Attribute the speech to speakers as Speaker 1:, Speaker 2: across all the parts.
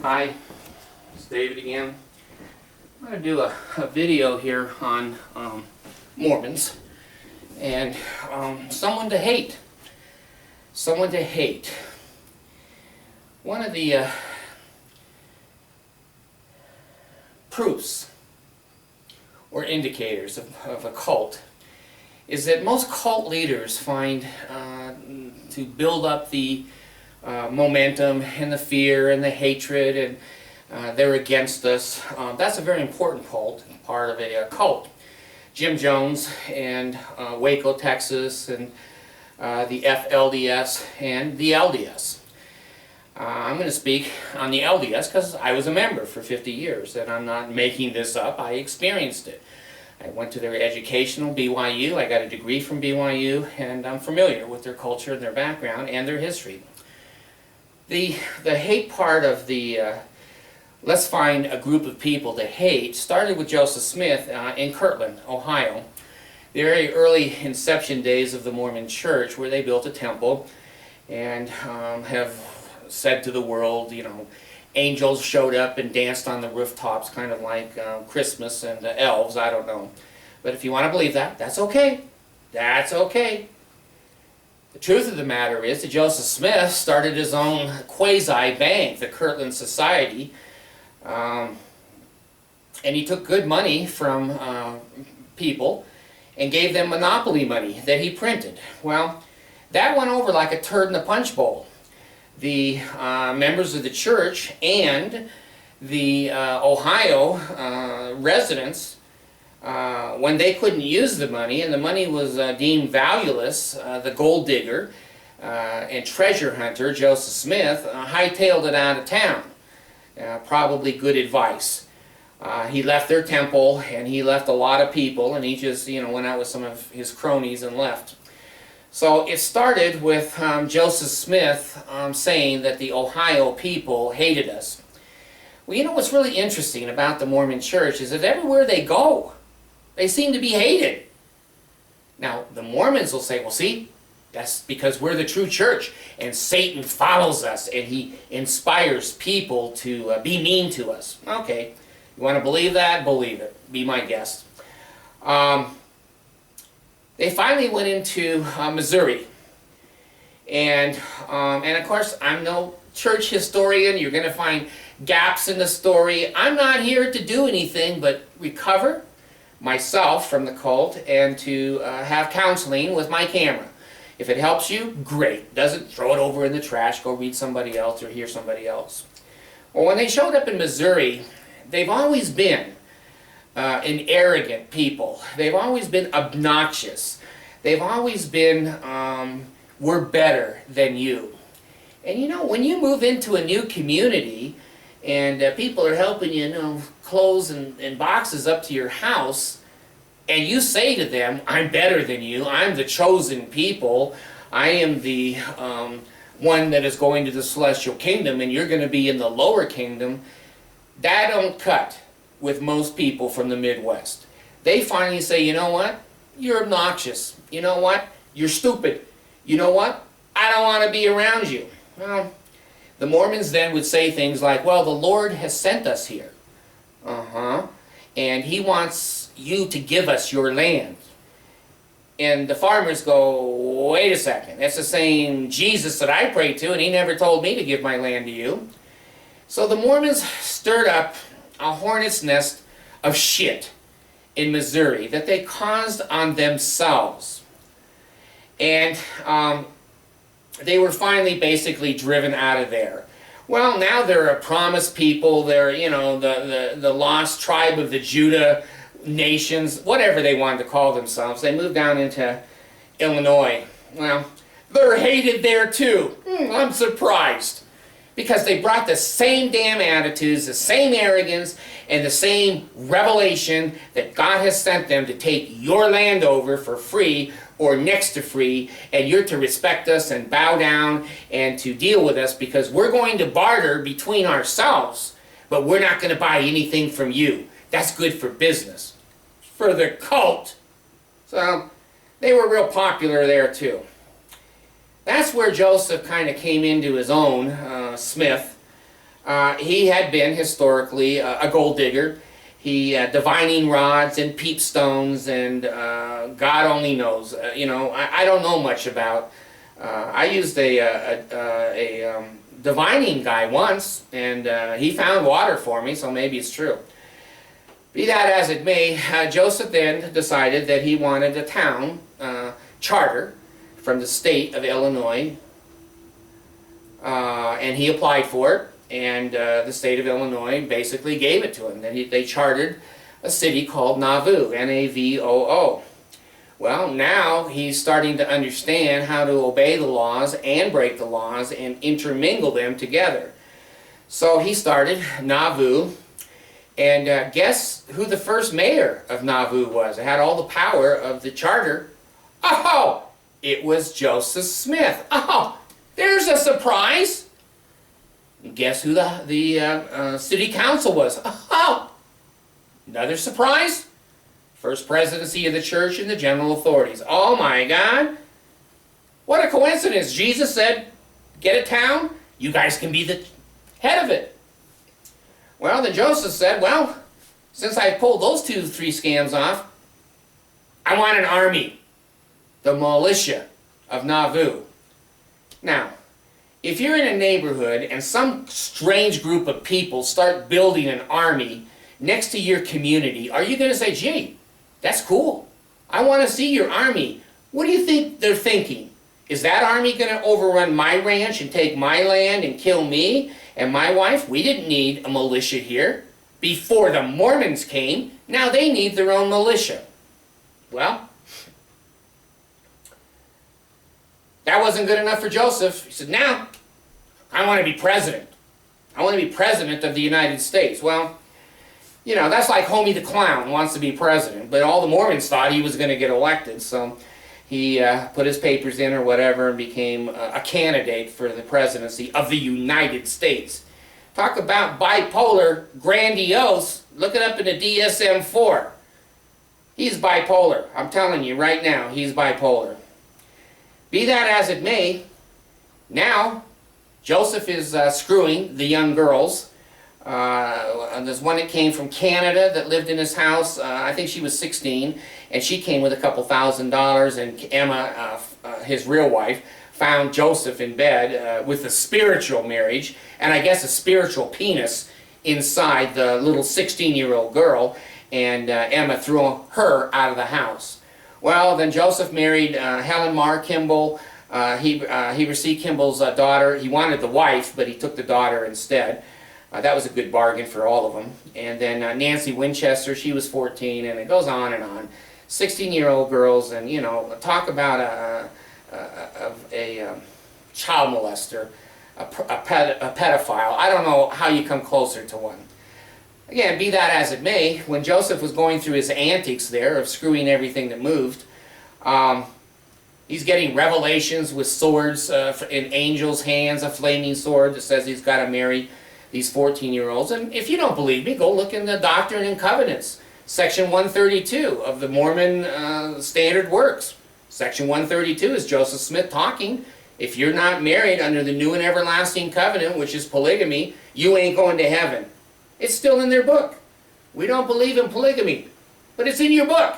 Speaker 1: Hi, it's David again. I'm going to do a video here on Mormons and someone to hate. Someone to hate. One of the proofs or indicators of a cult is that most cult leaders find to build up the momentum and the fear and the hatred and they're against us. That's a very important part of a cult. Jim Jones and Waco, Texas, and the FLDS and the LDS. I'm going to speak on the LDS because I was a member for 50 years, and I'm not making this up. I experienced it. I went to their educational BYU. I got a degree from BYU, and I'm familiar with their culture and their background and their history. The hate part of the let's find a group of people to hate started with Joseph Smith in Kirtland, Ohio. The very early inception days of the Mormon Church, where they built a temple and have said to the world, you know, angels showed up and danced on the rooftops, kind of like Christmas and the elves, I don't know. But if you want to believe that, that's okay. That's okay. The truth of the matter is that Joseph Smith started his own quasi-bank, the Kirtland Society, and he took good money from people and gave them monopoly money that he printed. Well, that went over like a turd in a punch bowl. The members of the church and the Ohio residents, when they couldn't use the money and the money was deemed valueless, the gold digger and treasure hunter Joseph Smith hightailed it out of town. Probably good advice. He left their temple and he left a lot of people, and he just, you know, went out with some of his cronies and left. So it started with Joseph Smith saying that the Ohio people hated us. Well, you know what's really interesting about the Mormon Church is that everywhere they go, they seem to be hated. Now, the Mormons will say, well, see, that's because we're the true church, and Satan follows us, and he inspires people to be mean to us. Okay, you want to believe that? Believe it. Be my guest. They finally went into Missouri, and of course, I'm no church historian. You're going to find gaps in the story. I'm not here to do anything but recover myself from the cult and to have counseling with my camera. If it helps you, great. Doesn't, throw it over in the trash. Go read somebody else or hear somebody else. Well, when they showed up in Missouri, they've always been an arrogant people. They've always been obnoxious. They've always been, we're better than you. And you know, when you move into a new community and people are helping you, you know, clothes and boxes up to your house, and you say to them, I'm better than you, I'm the chosen people, I am the one that is going to the celestial kingdom, and you're going to be in the lower kingdom, that don't cut with most people from the Midwest. They finally say, you know what? You're obnoxious. You know what? You're stupid. You know what? I don't want to be around you. Well, the Mormons then would say things like, well, the Lord has sent us here. And he wants you to give us your land. And the farmers go, wait a second. That's the same Jesus that I pray to, and he never told me to give my land to you. So the Mormons stirred up a hornet's nest of shit in Missouri that they caused on themselves. And they were finally basically driven out of there. Well, now they're a promised people. They're, you know, the lost tribe of the Judah nations, whatever they wanted to call themselves. They moved down into Illinois. Well, they're hated there too. I'm surprised. Because they brought the same damn attitudes, the same arrogance, and the same revelation that God has sent them to take your land over for free or next to free, and you're to respect us and bow down and to deal with us because we're going to barter between ourselves, but we're not going to buy anything from you. That's good for business. For the cult. So they were real popular there too. That's where Joseph kind of came into his own, Smith. He had been historically a gold digger. He divining rods and peep stones and God only knows. I don't know much about. I used a divining guy once, and he found water for me, so maybe it's true. Be that as it may, Joseph then decided that he wanted a town charter from the state of Illinois, and he applied for it, and the state of Illinois basically gave it to him. They chartered a city called Nauvoo, N-A-V-O-O. Well, now he's starting to understand how to obey the laws and break the laws and intermingle them together. So he started Nauvoo, and guess who the first mayor of Nauvoo was? It had all the power of the charter. Oh, it was Joseph Smith. Oh, there's a surprise. And guess who the city council was? Oh, another surprise. First presidency of the church and the general authorities. Oh my God. What a coincidence. Jesus said, get a town, you guys can be the head of it. Well, then Joseph said, well, since I pulled those 2-3 scams off, I want an army. The militia of Nauvoo. Now, if you're in a neighborhood and some strange group of people start building an army next to your community, are you going to say, gee, that's cool. I want to see your army. What do you think they're thinking? Is that army going to overrun my ranch and take my land and kill me and my wife? We didn't need a militia here before the Mormons came. Now they need their own militia. Well, that wasn't good enough for Joseph. He said, now, I want to be president. I want to be president of the United States. Well, that's like Homie the Clown wants to be president, but all the Mormons thought he was going to get elected, so he put his papers in or whatever and became a candidate for the presidency of the United States. Talk about bipolar, grandiose. Look it up in the DSM-4. He's bipolar. I'm telling you right now, he's bipolar. Be that as it may, now Joseph is screwing the young girls. There's one that came from Canada that lived in his house. I think she was 16, and she came with a couple $1,000, and Emma, his real wife, found Joseph in bed with a spiritual marriage, and I guess a spiritual penis inside the little 16-year-old girl, and Emma threw her out of the house. Well, then Joseph married Helen Mar Kimball. He received Kimball's daughter. He wanted the wife, but he took the daughter instead. That was a good bargain for all of them. And then Nancy Winchester, she was 14, and it goes on and on. 16-year-old girls, and talk about a child molester, a pedophile. I don't know how you come closer to one. Again, be that as it may, when Joseph was going through his antics there of screwing everything that moved, he's getting revelations with swords in angels' hands, a flaming sword that says he's got to marry these 14-year-olds. And if you don't believe me, go look in the Doctrine and Covenants, Section 132 of the Mormon Standard Works. Section 132 is Joseph Smith talking. If you're not married under the new and everlasting covenant, which is polygamy, you ain't going to heaven. It's still in their book. We don't believe in polygamy, but it's in your book.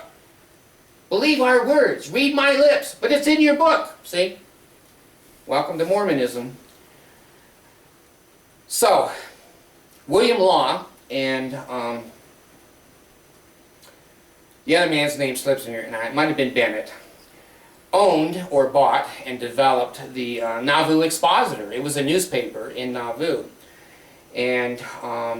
Speaker 1: Believe our words, read my lips, but it's in your book. See? Welcome to Mormonism. So, William Law and the other man's name slips in here, and it might have been Bennett, owned or bought and developed the Nauvoo Expositor. It was a newspaper in Nauvoo. And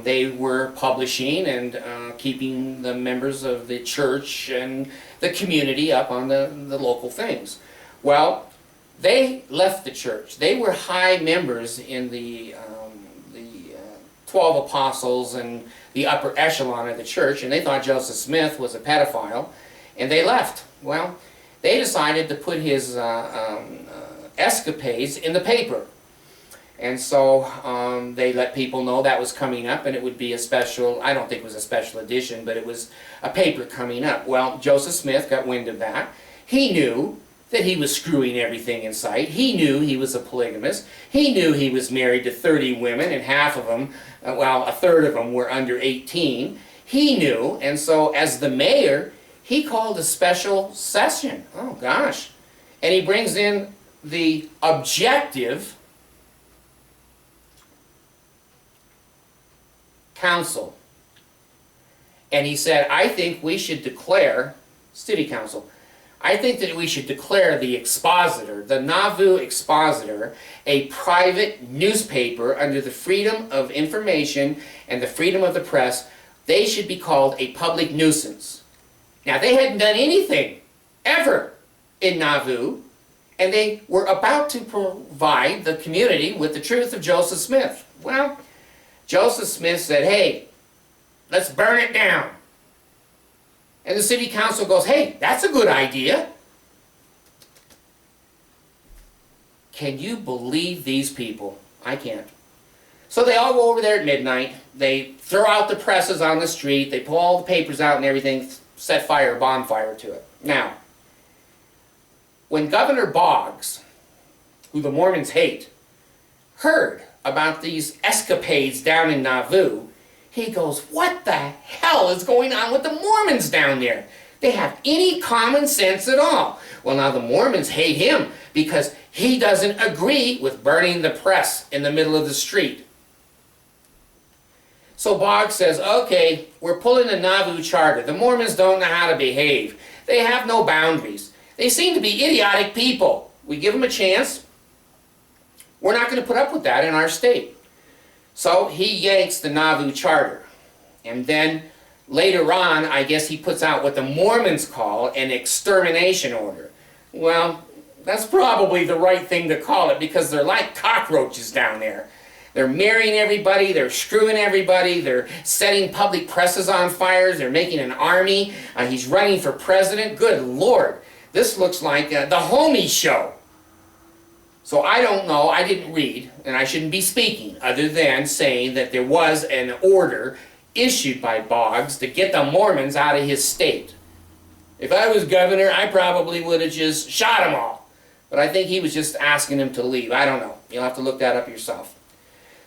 Speaker 1: they were publishing and keeping the members of the church and the community up on the local things. Well, they left the church. They were high members in the 12 apostles and the upper echelon of the church, and they thought Joseph Smith was a pedophile, and they left. Well, they decided to put his escapades in the paper. And so they let people know that was coming up, and it would be a special, I don't think it was a special edition, but it was a paper coming up. Well, Joseph Smith got wind of that. He knew that he was screwing everything in sight. He knew he was a polygamist. He knew he was married to 30 women, and half of them, well, a third of them were under 18. He knew, and so as the mayor, he called a special session. Oh, gosh. And he brings in the objective council. And he said, I think we should declare, city council, I think that we should declare the Expositor, the Nauvoo Expositor, a private newspaper under the freedom of information and the freedom of the press. They should be called a public nuisance. Now, they hadn't done anything, ever, in Nauvoo, and they were about to provide the community with the truth of Joseph Smith. Well, Joseph Smith said, hey, let's burn it down. And the city council goes, hey, that's a good idea. Can you believe these people? I can't. So they all go over there at midnight. They throw out the presses on the street. They pull all the papers out and everything, set fire, bonfire to it. Now, when Governor Boggs, who the Mormons hate, heard about these escapades down in Nauvoo, he goes, what the hell is going on with the Mormons down there? They have any common sense at all. Well, now the Mormons hate him because he doesn't agree with burning the press in the middle of the street. So Boggs says, okay, we're pulling the Nauvoo Charter. The Mormons don't know how to behave. They have no boundaries. They seem to be idiotic people. We give them a chance. We're not going to put up with that in our state. So he yanks the Nauvoo Charter. And then later on, I guess he puts out what the Mormons call an extermination order. Well, that's probably the right thing to call it because they're like cockroaches down there. They're marrying everybody, they're screwing everybody, they're setting public presses on fires, they're making an army. He's running for president. Good Lord, this looks like the Homie Show. So I don't know, I didn't read, and I shouldn't be speaking, other than saying that there was an order issued by Boggs to get the Mormons out of his state. If I was governor, I probably would have just shot them all. But I think he was just asking them to leave. I don't know. You'll have to look that up yourself.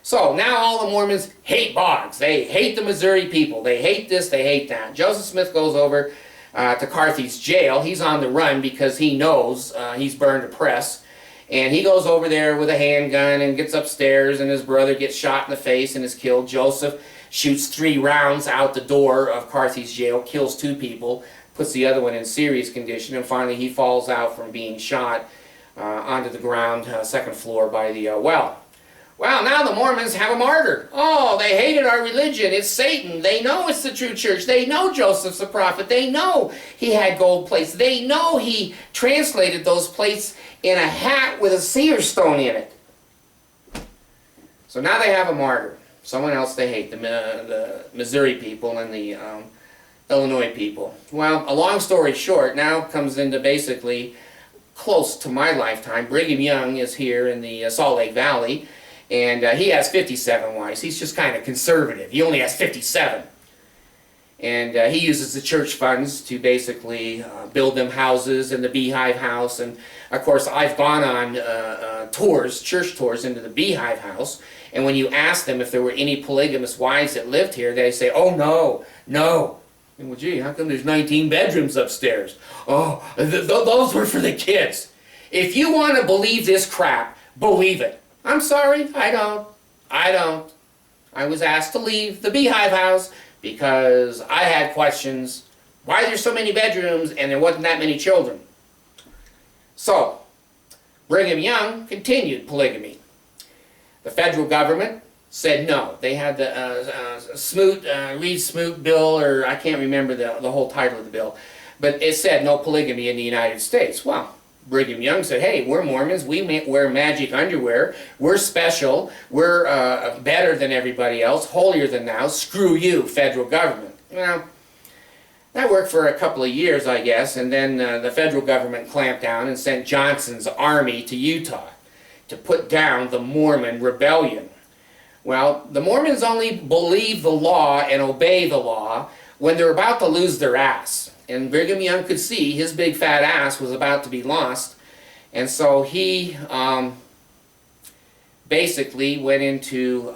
Speaker 1: So now all the Mormons hate Boggs. They hate the Missouri people. They hate this, they hate that. Joseph Smith goes over to Carthy's jail. He's on the run because he knows he's burned a press. And he goes over there with a handgun and gets upstairs, and his brother gets shot in the face and is killed. Joseph shoots 3 rounds out the door of Carthy's jail, kills 2 people, puts the other one in serious condition, and finally he falls out from being shot onto the ground, 2nd floor by the well. Well, now the Mormons have a martyr. Oh, they hated our religion. It's Satan. They know it's the true church. They know Joseph's a prophet. They know he had gold plates. They know he translated those plates in a hat with a seer stone in it. So now they have a martyr. Someone else they hate, the Missouri people and the Illinois people. Well, a long story short, now comes into basically close to my lifetime. Brigham Young is here in the Salt Lake Valley. And he has 57 wives. He's just kind of conservative. He only has 57. And he uses the church funds to basically build them houses and the Beehive House. And of course, I've gone on tours, church tours into the Beehive House. And when you ask them if there were any polygamous wives that lived here, they say, oh, no, no. And, well, gee, how come there's 19 bedrooms upstairs? Oh, those were for the kids. If you want to believe this crap, believe it. I'm sorry, I don't. I was asked to leave the Beehive House because I had questions. Why there's so many bedrooms and there wasn't that many children? So, Brigham Young continued polygamy. The federal government said no. They had the Reed-Smoot bill, or I can't remember the whole title of the bill, but it said no polygamy in the United States. Well, Brigham Young said, hey, we're Mormons, we wear magic underwear, we're special, we're better than everybody else, holier than thou, screw you, federal government. Well, that worked for a couple of years, I guess, and then the federal government clamped down and sent Johnson's army to Utah to put down the Mormon rebellion. Well, the Mormons only believe the law and obey the law when they're about to lose their ass. And Brigham Young could see his big fat ass was about to be lost. And so he basically went into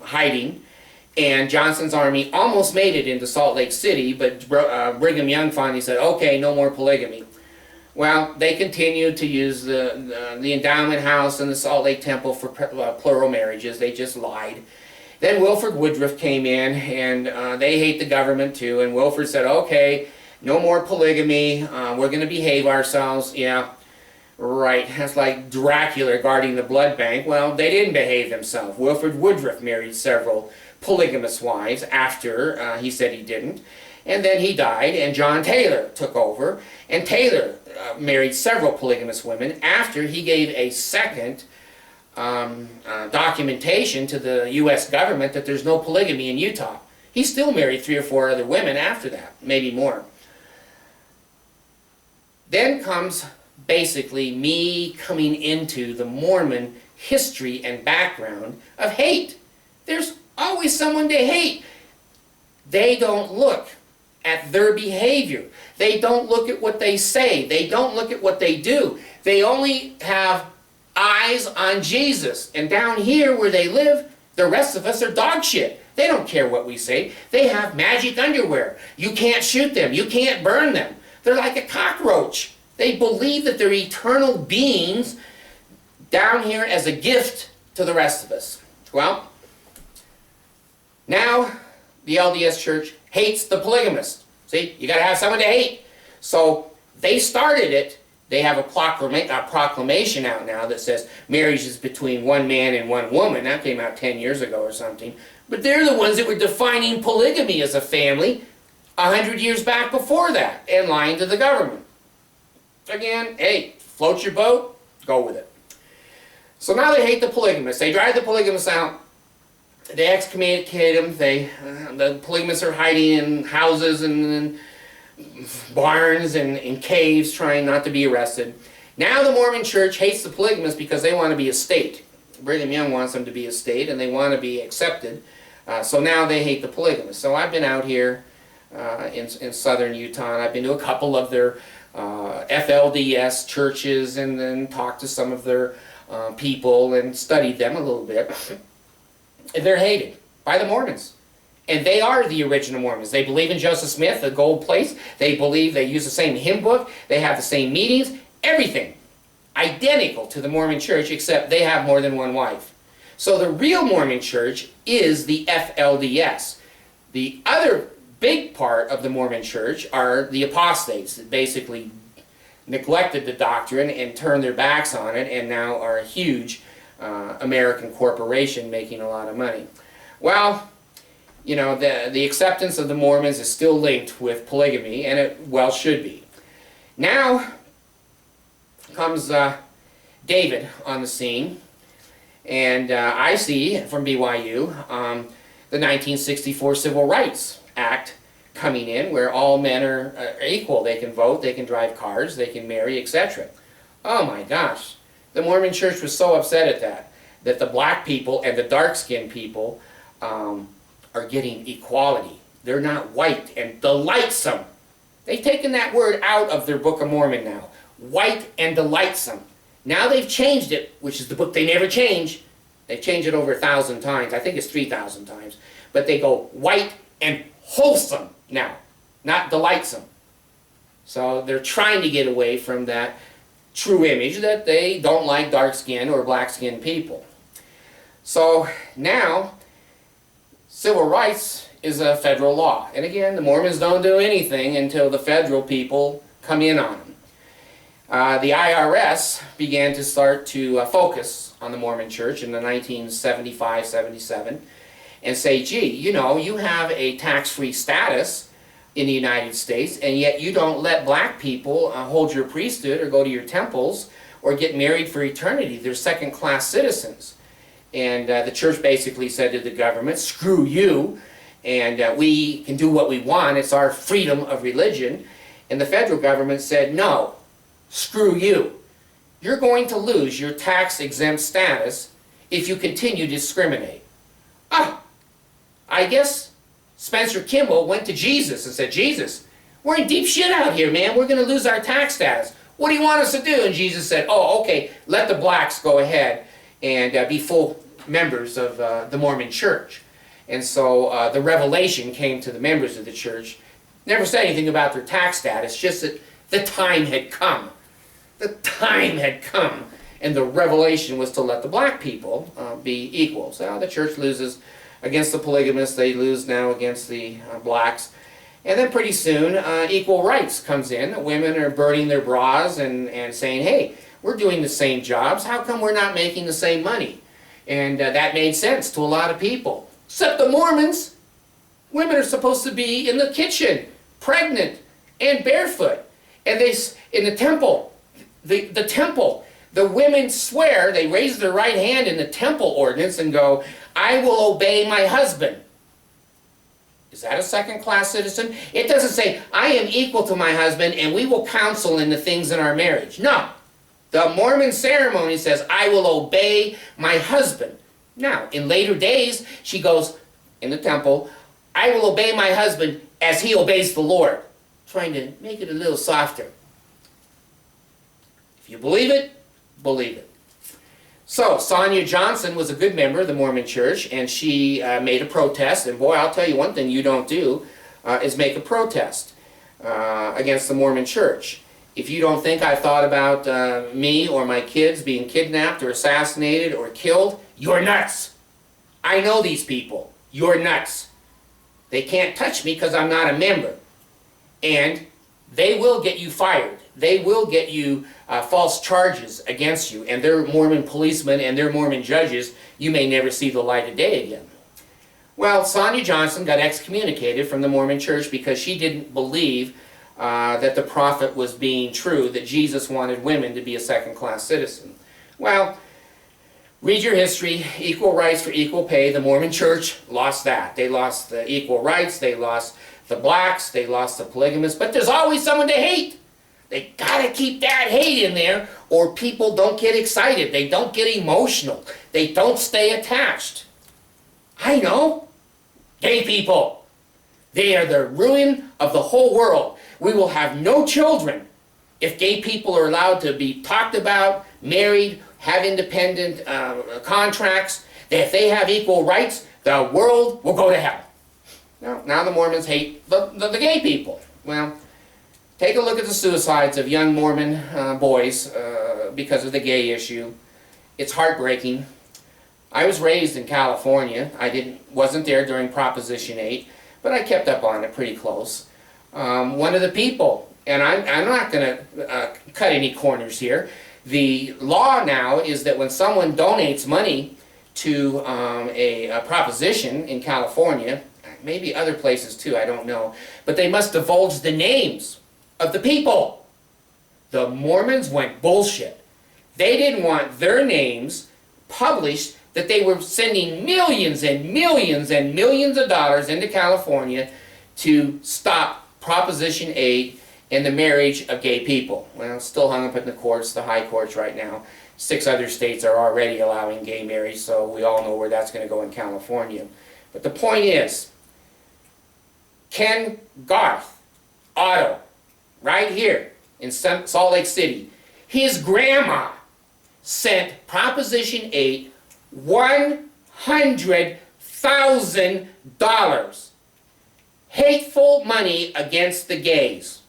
Speaker 1: hiding. And Johnson's army almost made it into Salt Lake City, but Brigham Young finally said, okay, no more polygamy. Well, they continued to use the endowment house and the Salt Lake Temple for plural marriages. They just lied. Then Wilford Woodruff came in, and they hate the government too, and Wilford said, okay, no more polygamy, we're going to behave ourselves. Yeah, right, that's like Dracula guarding the blood bank. Well, they didn't behave themselves. Wilford Woodruff married several polygamous wives after he said he didn't. And then he died, and John Taylor took over. And Taylor married several polygamous women after he gave a second documentation to the U.S. government that there's no polygamy in Utah. He still married 3 or 4 other women after that, maybe more. Then comes basically me coming into the Mormon history and background of hate. There's always someone to hate. They don't look at their behavior. They don't look at what they say. They don't look at what they do. They only have eyes on Jesus. And down here where they live, the rest of us are dog shit. They don't care what we say. They have magic underwear. You can't shoot them. You can't burn them. They're like a cockroach. They believe that they're eternal beings down here as a gift to the rest of us. Well, now the LDS Church hates the polygamist. See, you got to have someone to hate. So they started it. They have a proclamation out now that says marriage is between one man and one woman. That came out 10 years ago or something. But they're the ones that were defining polygamy as a family 100 years back before that and lying to the government. Again, hey, float your boat, go with it. So now they hate the polygamists. They drive the polygamists out. They excommunicate them. The polygamists are hiding in houses and barns and in caves trying not to be arrested. Now the Mormon Church hates the polygamists because they want to be a state. Brigham Young wants them to be a state and they want to be accepted. So now they hate the polygamists. So I've been out here in southern Utah, and I've been to a couple of their FLDS churches and then talked to some of their people and studied them a little bit. And they're hated by the Mormons. And they are the original Mormons. They believe in Joseph Smith, the gold place. They believe they use the same hymn book. They have the same meetings. Everything identical to the Mormon Church, except they have more than one wife. So the real Mormon Church is the FLDS. The other big part of the Mormon Church are the apostates that basically neglected the doctrine and turned their backs on it and now are a huge American corporation making a lot of money. Well, you know, the acceptance of the Mormons is still linked with polygamy, and it well should be. Now comes David on the scene, and I see from BYU the 1964 Civil Rights Act coming in, where all men are equal. They can vote, they can drive cars, they can marry, etc. Oh my gosh. The Mormon Church was so upset at that the black people and the dark-skinned people are getting equality. They're not white and delightsome. They've taken that word out of their Book of Mormon now. White and delightsome. Now they've changed it, which is the book they never change. They've changed it over 1,000 times. I think it's 3,000 times. But they go white and wholesome now, not delightsome. So they're trying to get away from that true image that they don't like dark-skinned or black-skinned people. So now, civil rights is a federal law. And again, the Mormons don't do anything until the federal people come in on them. The IRS began to start to focus on the Mormon Church in the 1975-77 and say, gee, you know, you have a tax-free status in the United States, and yet you don't let black people hold your priesthood or go to your temples or get married for eternity. They're second-class citizens. And the church basically said to the government, screw you, and we can do what we want. It's our freedom of religion. And the federal government said, no, screw you. You're going to lose your tax-exempt status if you continue to discriminate. I guess Spencer Kimball went to Jesus and said, Jesus, We're in deep shit out here, man. We're going to lose our tax status. What do you want us to do? And Jesus said, oh, okay, let the blacks go ahead and be full members of the Mormon church. And so the revelation came to the members of the church. Never said anything about their tax status, just that the time had come. The time had come. And the revelation was to let the black people be equal. So the church loses against the polygamists. They lose now against the blacks. And then pretty soon, equal rights comes in. Women are burning their bras and saying, hey, we're doing the same jobs. How come we're not making the same money? And that made sense to a lot of people. Except the Mormons. Women are supposed to be in the kitchen, pregnant and barefoot. And they, in the temple, the temple, the women swear, they raise their right hand in the temple ordinance and go, I will obey my husband. Is that a second-class citizen? It doesn't say, I am equal to my husband and we will counsel in the things in our marriage. No. The Mormon ceremony says, I will obey my husband. Now, in later days, she goes, in the temple, I will obey my husband as he obeys the Lord. Trying to make it a little softer. If you believe it, believe it. So, Sonia Johnson was a good member of the Mormon church, and she made a protest. And boy, I'll tell you one thing you don't do is make a protest against the Mormon church. If you don't think I've thought about me or my kids being kidnapped or assassinated or killed, you're nuts. I know these people. You're nuts. They can't touch me because I'm not a member. And they will get you fired. They will get you false charges against you. And their Mormon policemen and their Mormon judges, you may never see the light of day again. Well, Sonia Johnson got excommunicated from the Mormon church because she didn't believe that the prophet was being true, that Jesus wanted women to be a second-class citizen. Well, read your history, equal rights for equal pay. The Mormon church lost that. They lost the equal rights, they lost the blacks, they lost the polygamists, but there's always someone to hate. They gotta keep that hate in there or people don't get excited, they don't get emotional, they don't stay attached. I know. Gay people. They are the ruin of the whole world. We will have no children if gay people are allowed to be talked about, married, have independent contracts, that if they have equal rights, the world will go to hell. Now the Mormons hate the gay people. Well, take a look at the suicides of young Mormon boys because of the gay issue. It's heartbreaking. I was raised in California. I wasn't there during Proposition 8, but I kept up on it pretty close. One of the people, and I'm not going to cut any corners here, the law now is that when someone donates money to a proposition in California, maybe other places too, I don't know, but they must divulge the names of the people. The Mormons went bullshit. They didn't want their names published, that they were sending millions and millions and millions of dollars into California to stop Proposition 8 and the marriage of gay people. Well, it's still hung up in the courts, the high courts right now. 6 other states are already allowing gay marriage, so we all know where that's going to go in California. But the point is, Ken Garth, Otto, right here in Salt Lake City, his grandma sent Proposition 8 $100,000. Hateful money against the gays.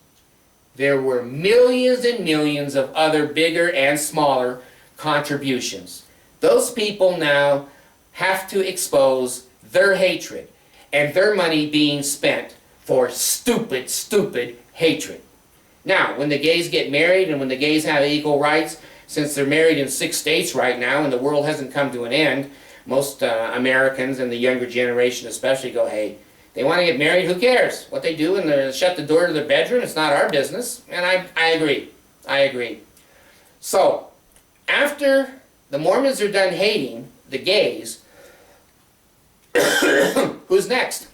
Speaker 1: There were millions and millions of other bigger and smaller contributions. Those people now have to expose their hatred and their money being spent for stupid, stupid hatred. Now, when the gays get married and when the gays have equal rights, since they're married in 6 states right now and the world hasn't come to an end, most Americans and the younger generation especially go, hey, they want to get married, who cares? What they do and they shut the door to their bedroom, it's not our business. And I agree. I agree. So, after the Mormons are done hating the gays, who's next?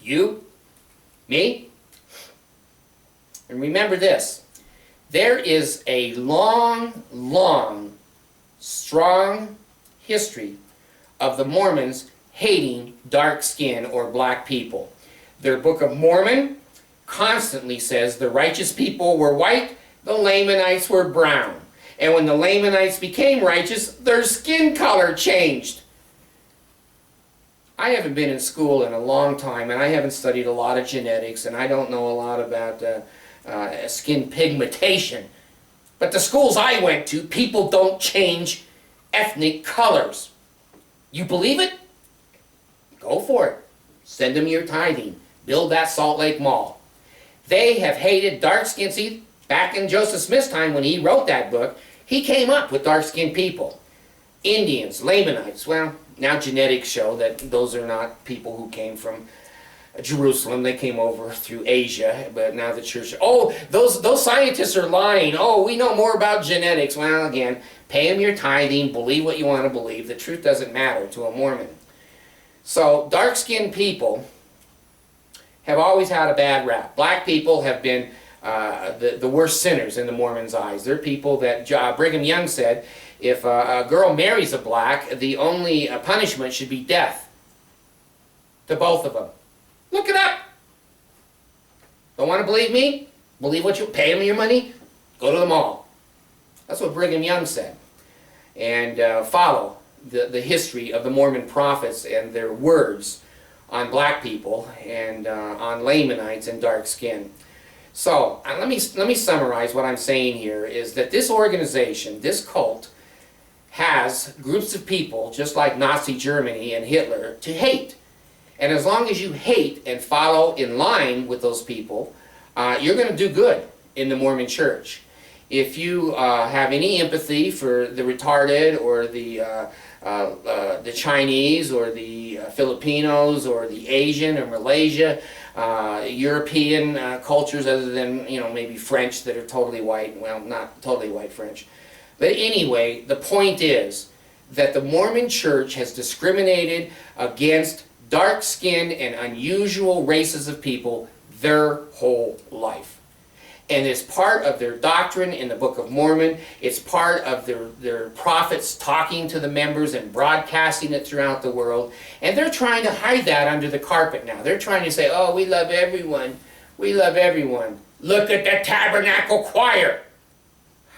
Speaker 1: You? Me? And remember this. There is a long, long, strong history of the Mormons hating dark skin or black people. Their Book of Mormon constantly says the righteous people were white, the Lamanites were brown. And when the Lamanites became righteous, their skin color changed. I haven't been in school in a long time, and I haven't studied a lot of genetics, and I don't know a lot about skin pigmentation. But the schools I went to, people don't change ethnic colors. You believe it? Go for it. Send them your tithing. Build that Salt Lake Mall. They have hated dark-skinned. See, back in Joseph Smith's time when he wrote that book, he came up with dark-skinned people. Indians, Lamanites. Well, now genetics show that those are not people who came from Jerusalem. They came over through Asia, but now the church... Oh, those scientists are lying. Oh, we know more about genetics. Well, again, pay them your tithing, believe what you want to believe. The truth doesn't matter to a Mormon. So, dark-skinned people have always had a bad rap. Black people have been the worst sinners in the Mormons' eyes. They're people that Brigham Young said, if a girl marries a black, the only punishment should be death to both of them. Look it up. Don't want to believe me? Believe what you pay them your money? Go to the mall. That's what Brigham Young said. And follow the history of the Mormon prophets and their words on black people and on Lamanites and dark skin. So let me summarize what I'm saying here is that this organization, this cult, has groups of people, just like Nazi Germany and Hitler, to hate. And as long as you hate and follow in line with those people, you're going to do good in the Mormon Church. If you have any empathy for the retarded or the Chinese or the Filipinos or the Asian or Malaysia, European cultures other than, maybe French that are totally white, well, not totally white French. But anyway, the point is that the Mormon Church has discriminated against dark-skinned and unusual races of people their whole life. And it's part of their doctrine in the Book of Mormon. It's part of their prophets talking to the members and broadcasting it throughout the world. And they're trying to hide that under the carpet now. They're trying to say, oh, we love everyone. We love everyone. Look at the Tabernacle Choir.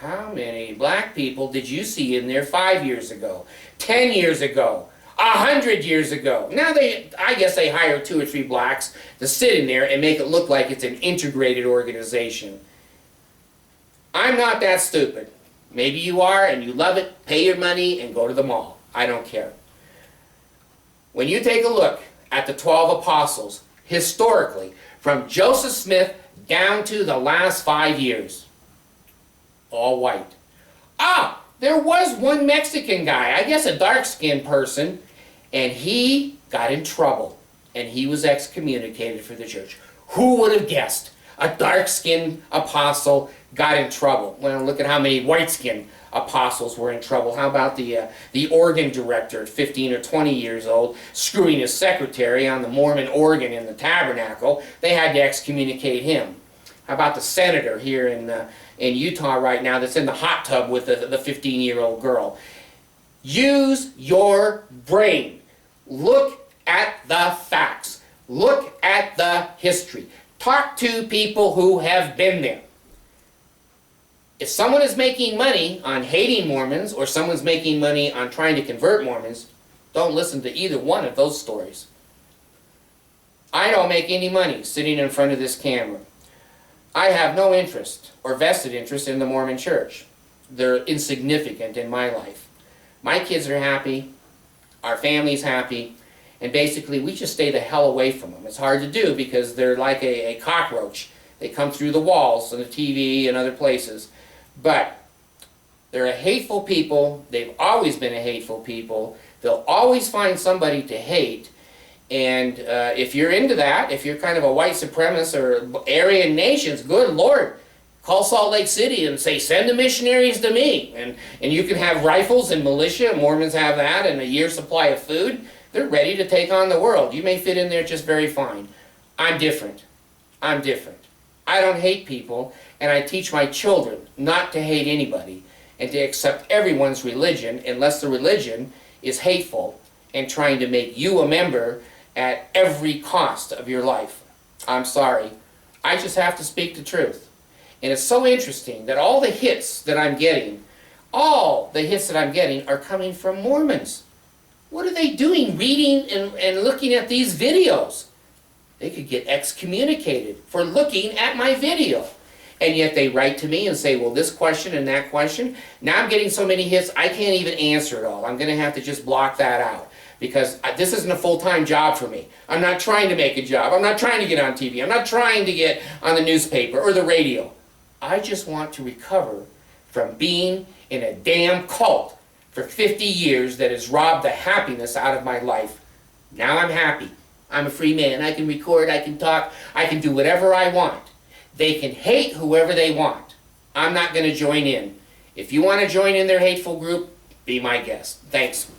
Speaker 1: How many black people did you see in there 5 years ago, 10 years ago, 100 years ago? Now I guess they hire 2 or 3 blacks to sit in there and make it look like it's an integrated organization. I'm not that stupid. Maybe you are and you love it, pay your money and go to the mall. I don't care. When you take a look at the 12 apostles, historically, from Joseph Smith down to the last 5 years, all white. Ah, there was one Mexican guy, I guess a dark-skinned person, and he got in trouble, and he was excommunicated for the church. Who would have guessed a dark-skinned apostle got in trouble? Well, look at how many white-skinned apostles were in trouble. How about the organ director at 15 or 20 years old screwing his secretary on the Mormon organ in the tabernacle? They had to excommunicate him. How about the senator here in Utah right now that's in the hot tub with the 15-year-old girl? Use your brain. Look at the facts. Look at the history. Talk to people who have been there. If someone is making money on hating Mormons or someone's making money on trying to convert Mormons, don't listen to either one of those stories. I don't make any money sitting in front of this camera. I have no interest or vested interest in the Mormon Church. They're insignificant in my life. My kids are happy, our family's happy, and basically we just stay the hell away from them. It's hard to do because they're like a cockroach. They come through the walls on the TV and other places. But they're a hateful people. They've always been a hateful people. They'll always find somebody to hate. And if you're into that, if you're kind of a white supremacist or Aryan nations, good Lord, call Salt Lake City and say, send the missionaries to me. And you can have rifles and militia, Mormons have that, and a year's supply of food. They're ready to take on the world. You may fit in there just very fine. I'm different. I'm different. I don't hate people, and I teach my children not to hate anybody and to accept everyone's religion unless the religion is hateful and trying to make you a member at every cost of your life. I'm sorry. I just have to speak the truth. And it's so interesting that all the hits that I'm getting, are coming from Mormons. What are they doing reading and looking at these videos? They could get excommunicated for looking at my video. And yet they write to me and say, well, this question and that question. Now I'm getting so many hits, I can't even answer it all. I'm going to have to just block that out. Because this isn't a full-time job for me. I'm not trying to make a job. I'm not trying to get on TV. I'm not trying to get on the newspaper or the radio. I just want to recover from being in a damn cult for 50 years that has robbed the happiness out of my life. Now I'm happy. I'm a free man. I can record, I can talk, I can do whatever I want. They can hate whoever they want. I'm not going to join in. If you want to join in their hateful group, be my guest. Thanks.